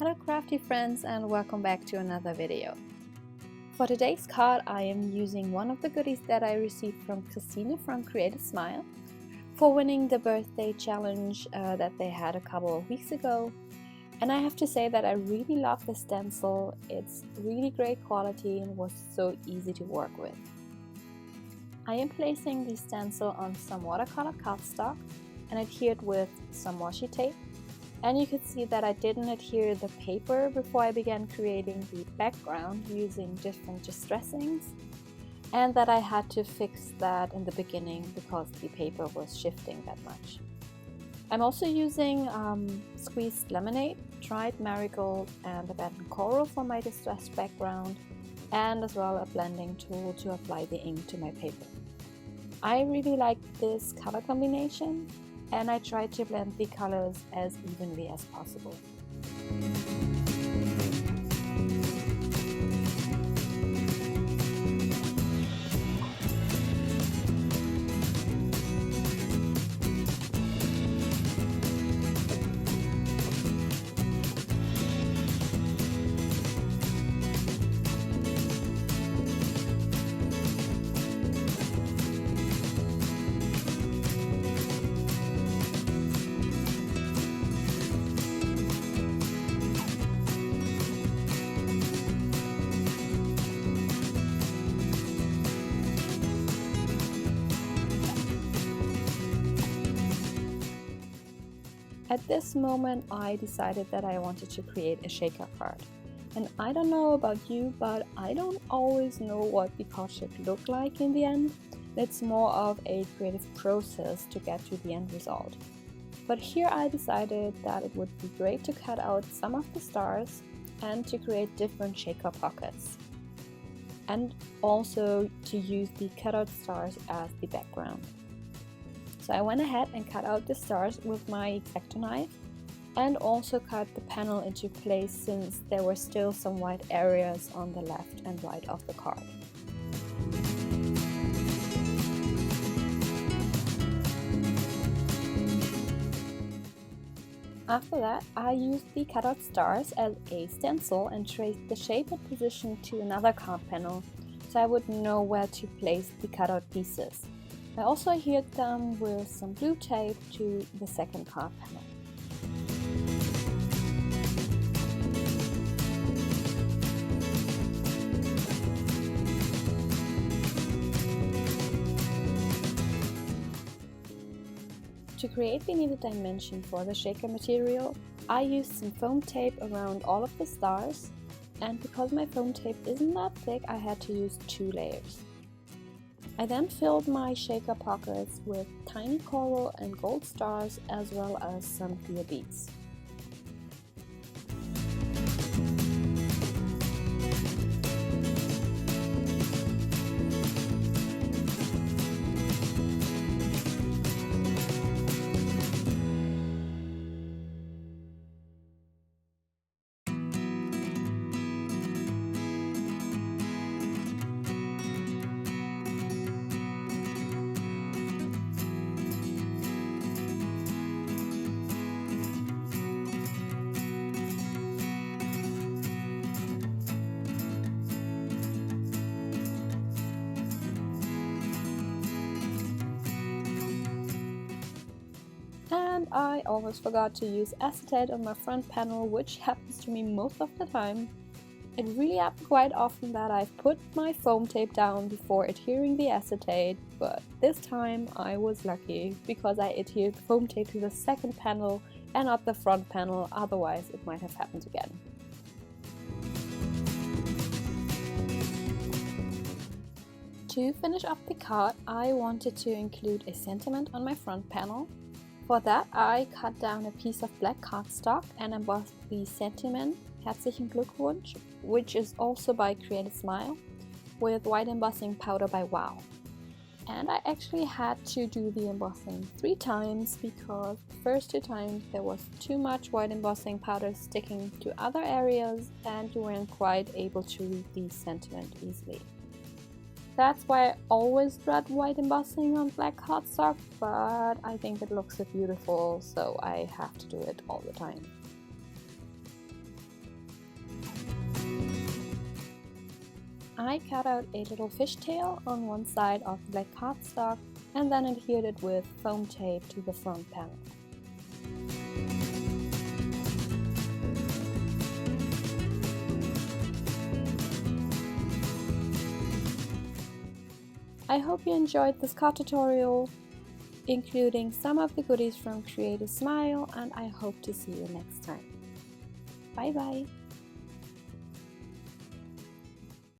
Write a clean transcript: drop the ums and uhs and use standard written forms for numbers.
Hello crafty friends and welcome back to another video. For today's card I am using one of the goodies that I received from Christine from Create a Smile for winning the birthday challenge that they had a couple of weeks ago. And I have to say that I really love the stencil. It's really great quality and was so easy to work with. I am placing the stencil on some watercolor cardstock and adhered with some washi tape. And you could see that I didn't adhere the paper before I began creating the background using different distressings, and that I had to fix that in the beginning because the paper was shifting that much. I'm also using squeezed lemonade, dried marigold and abandoned coral for my distressed background, and as well a blending tool to apply the ink to my paper. I really like this color combination, and I try to blend the colors as evenly as possible. At this moment I decided that I wanted to create a shaker card. And I don't know about you, but I don't always know what the card should look like in the end. It's more of a creative process to get to the end result. But here I decided that it would be great to cut out some of the stars and to create different shaker pockets. And also to use the cutout stars as the background. So I went ahead and cut out the stars with my X-Acto knife and also cut the panel into place since there were still some white areas on the left and right of the card. After that, I used the cutout stars as a stencil and traced the shape and position to another card panel so I would know where to place the cutout pieces. I also adhered them with some blue tape to the second card panel. To create the needed dimension for the shaker material, I used some foam tape around all of the stars, and because my foam tape isn't that thick, I had to use 2 layers. I then filled my shaker pockets with tiny coral and gold stars as well as some clear beads. And I almost forgot to use acetate on my front panel, which happens to me most of the time. It really happens quite often that I've put my foam tape down before adhering the acetate, but this time I was lucky because I adhered the foam tape to the second panel and not the front panel, otherwise it might have happened again. To finish up the card, I wanted to include a sentiment on my front panel. For that, I cut down a piece of black cardstock and embossed the sentiment Herzlichen Glückwunsch, which is also by Create a Smile, with white embossing powder by Wow. And I actually had to do the embossing 3 times because the first 2 times there was too much white embossing powder sticking to other areas and you weren't quite able to read the sentiment easily. That's why I always dread white embossing on black cardstock, but I think it looks so beautiful, so I have to do it all the time. I cut out a little fishtail on one side of the black cardstock and then adhered it with foam tape to the front panel. I hope you enjoyed this card tutorial, including some of the goodies from Create a Smile, and I hope to see you next time. Bye bye!